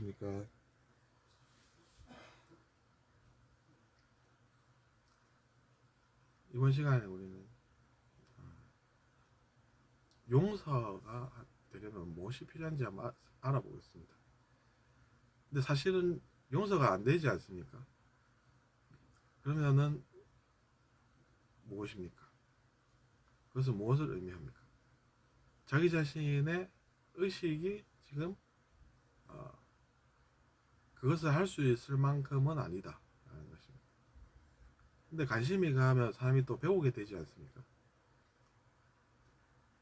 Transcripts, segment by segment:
안녕하십니까. 이번 시간에 우리는 용서가 되려면 무엇이 필요한지 한번 알아보겠습니다. 근데 사실은 용서가 안 되지 않습니까? 그러면은 무엇입니까? 그것은 무엇을 의미합니까? 자기 자신의 의식이 지금 그것을 할 수 있을 만큼은 아니다 라는 것입니다. 근데 관심이 가면 사람이 또 배우게 되지 않습니까?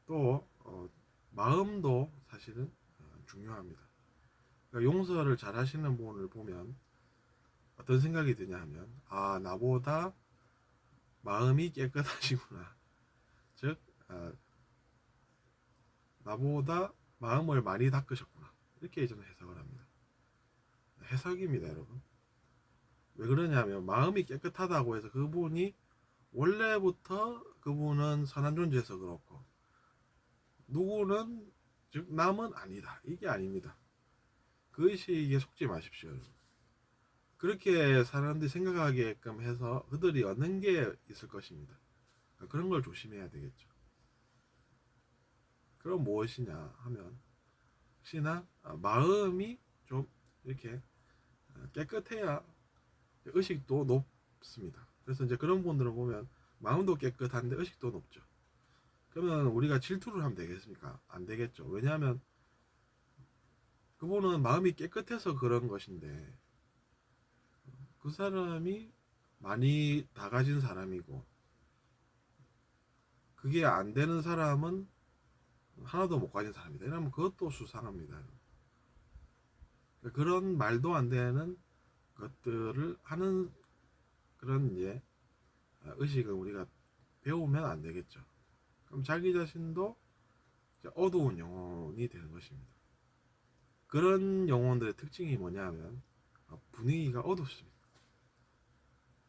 또 마음도 사실은 중요합니다. 그러니까 용서를 잘 하시는 분을 보면 어떤 생각이 드냐 하면, 아, 나보다 마음이 깨끗하시구나. 즉 나보다 마음을 많이 닦으셨구나, 이렇게 저는 해석을 합니다. 해석입니다, 여러분. 왜 그러냐면 마음이 깨끗하다고 해서 그분이 원래부터 그분은 선한 존재여서 그렇고 누구는 즉 남은 아니다, 이게 아닙니다. 그 의식에 속지 마십시오, 여러분. 그렇게 사람들이 생각하게끔 해서 그들이 얻는 게 있을 것입니다. 그런 걸 조심해야 되겠죠. 그럼 무엇이냐 하면, 혹시나 마음이 좀 이렇게 깨끗해야 의식도 높습니다. 그래서 이제 그런 분들을 보면 마음도 깨끗한데 의식도 높죠. 그러면 우리가 질투를 하면 되겠습니까? 안 되겠죠. 왜냐하면 그분은 마음이 깨끗해서 그런 것인데, 그 사람이 많이 다 가진 사람이고 그게 안 되는 사람은 하나도 못 가진 사람이다, 이러면 그것도 수상합니다. 그런 말도 안 되는 것들을 하는 그런 이제 의식을 우리가 배우면 안 되겠죠. 그럼 자기 자신도 어두운 영혼이 되는 것입니다. 그런 영혼들의 특징이 뭐냐 하면 분위기가 어둡습니다.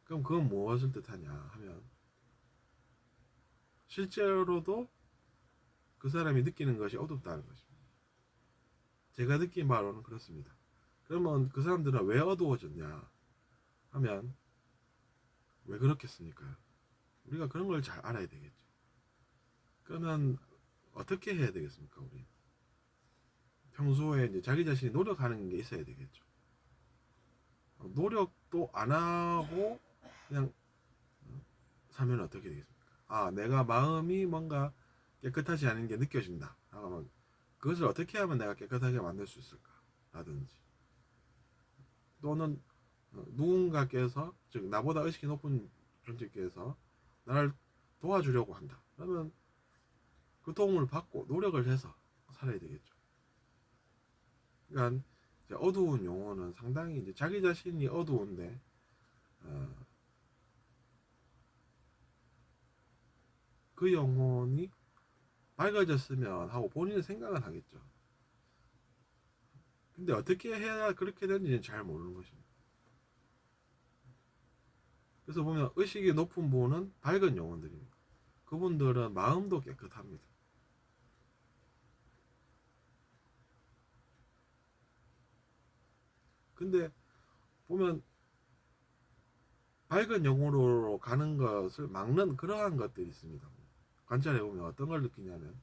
그럼 그건 무엇을 뜻하냐 하면, 실제로도 그 사람이 느끼는 것이 어둡다는 것입니다. 제가 느낀 바로는 그렇습니다. 그러면 그 사람들은 왜 어두워졌냐 하면 왜 그렇겠습니까? 우리가 그런 걸 잘 알아야 되겠죠. 그러면 어떻게 해야 되겠습니까? 우리 평소에 이제 자기 자신이 노력하는 게 있어야 되겠죠. 노력도 안 하고 그냥 사면 어떻게 되겠습니까? 아, 내가 마음이 뭔가 깨끗하지 않은 게 느껴진다. 그러면 그것을 어떻게 하면 내가 깨끗하게 만들 수 있을까? 라든지, 또는 누군가께서, 즉 나보다 의식이 높은 존재께서 나를 도와주려고 한다. 그러면 그 도움을 받고 노력을 해서 살아야 되겠죠. 그러니까 이제 어두운 영혼은 상당히 이제 자기 자신이 어두운데 그 영혼이 밝아졌으면 하고 본인은 생각은 하겠죠. 근데 어떻게 해야 그렇게 되는지는 잘 모르는 것입니다. 그래서 보면 의식이 높은 분은 밝은 영혼들입니다. 그분들은 마음도 깨끗합니다. 근데 보면 밝은 영혼으로 가는 것을 막는 그러한 것들이 있습니다. 관찰해 보면 어떤 걸 느끼냐면,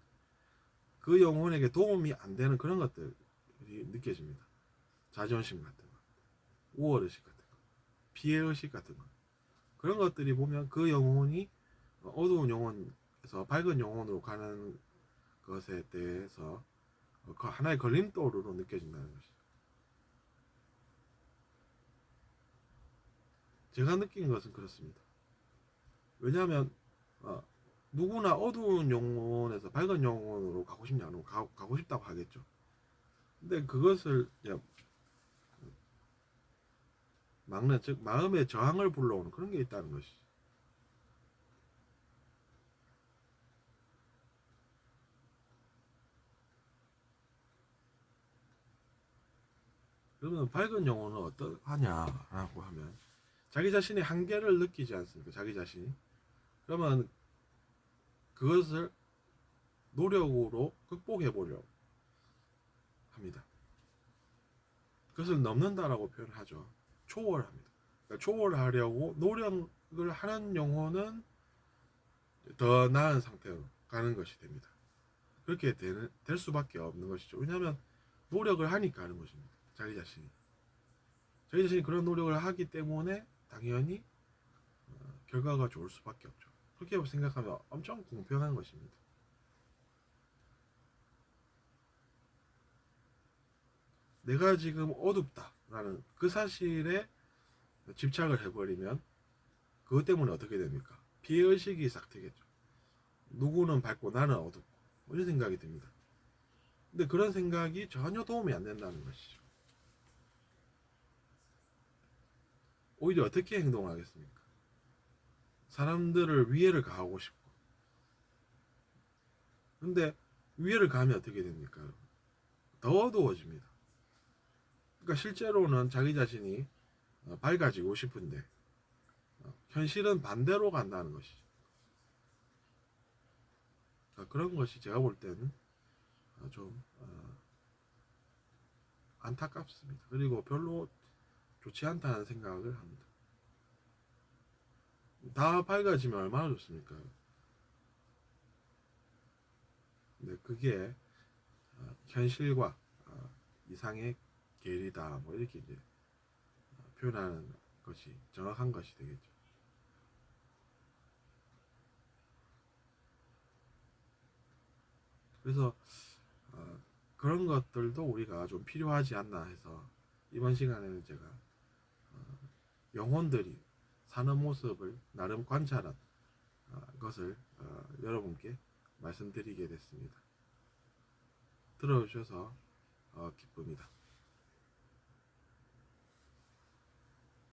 그 영혼에게 도움이 안 되는 그런 것들이 느껴집니다. 자존심 같은 거, 우월의식 같은 거, 피해의식 같은 거. 그런 것들이 보면 그 영혼이 어두운 영혼에서 밝은 영혼으로 가는 것에 대해서 그 하나의 걸림돌로 느껴진다는 것이죠. 제가 느낀 것은 그렇습니다. 왜냐하면 누구나 어두운 영혼에서 밝은 영혼으로 가고 싶냐, 가고 싶다고 하겠죠. 근데 그것을 막는, 즉 마음의 저항을 불러오는 그런 게 있다는 것이죠. 그러면 밝은 영혼은 어떠하냐라고 하면, 자기 자신의 한계를 느끼지 않습니까? 자기 자신이. 그러면 그것을 노력으로 극복해 보려고 합니다. 그것을 넘는다라고 표현하죠. 초월합니다. 그러니까 초월하려고 노력을 하는 영혼은 더 나은 상태로 가는 것이 됩니다. 그렇게 될 수밖에 없는 것이죠. 왜냐하면 노력을 하니까 하는 것입니다. 자기 자신이 그런 노력을 하기 때문에 당연히 결과가 좋을 수밖에 없죠. 그렇게 생각하면 엄청 공평한 것입니다. 내가 지금 어둡다라는 그 사실에 집착을 해버리면 그것 때문에 어떻게 됩니까? 피해의식이 싹 트겠죠. 누구는 밝고 나는 어둡고 이런 생각이 듭니다. 근데 그런 생각이 전혀 도움이 안 된다는 것이죠. 오히려 어떻게 행동하겠습니까? 사람들을 위해를 가하고 싶고. 근데 위해를 가하면 어떻게 됩니까? 더 어두워집니다. 그러니까 실제로는 자기 자신이 밝아지고 싶은데 현실은 반대로 간다는 것이죠. 그러니까 그런 것이 제가 볼 때는 좀 안타깝습니다. 그리고 별로 좋지 않다는 생각을 합니다. 다 밝아지면 얼마나 좋습니까? 근데 그게 현실과 이상의 괴리다 뭐 이렇게 이제 표현하는 것이 정확한 것이 되겠죠. 그래서 그런 것들도 우리가 좀 필요하지 않나 해서 이번 시간에는 제가 영혼들이 사는 모습을 나름 관찰한 것을 여러분께 말씀드리게 됐습니다. 들어주셔서 기쁩니다.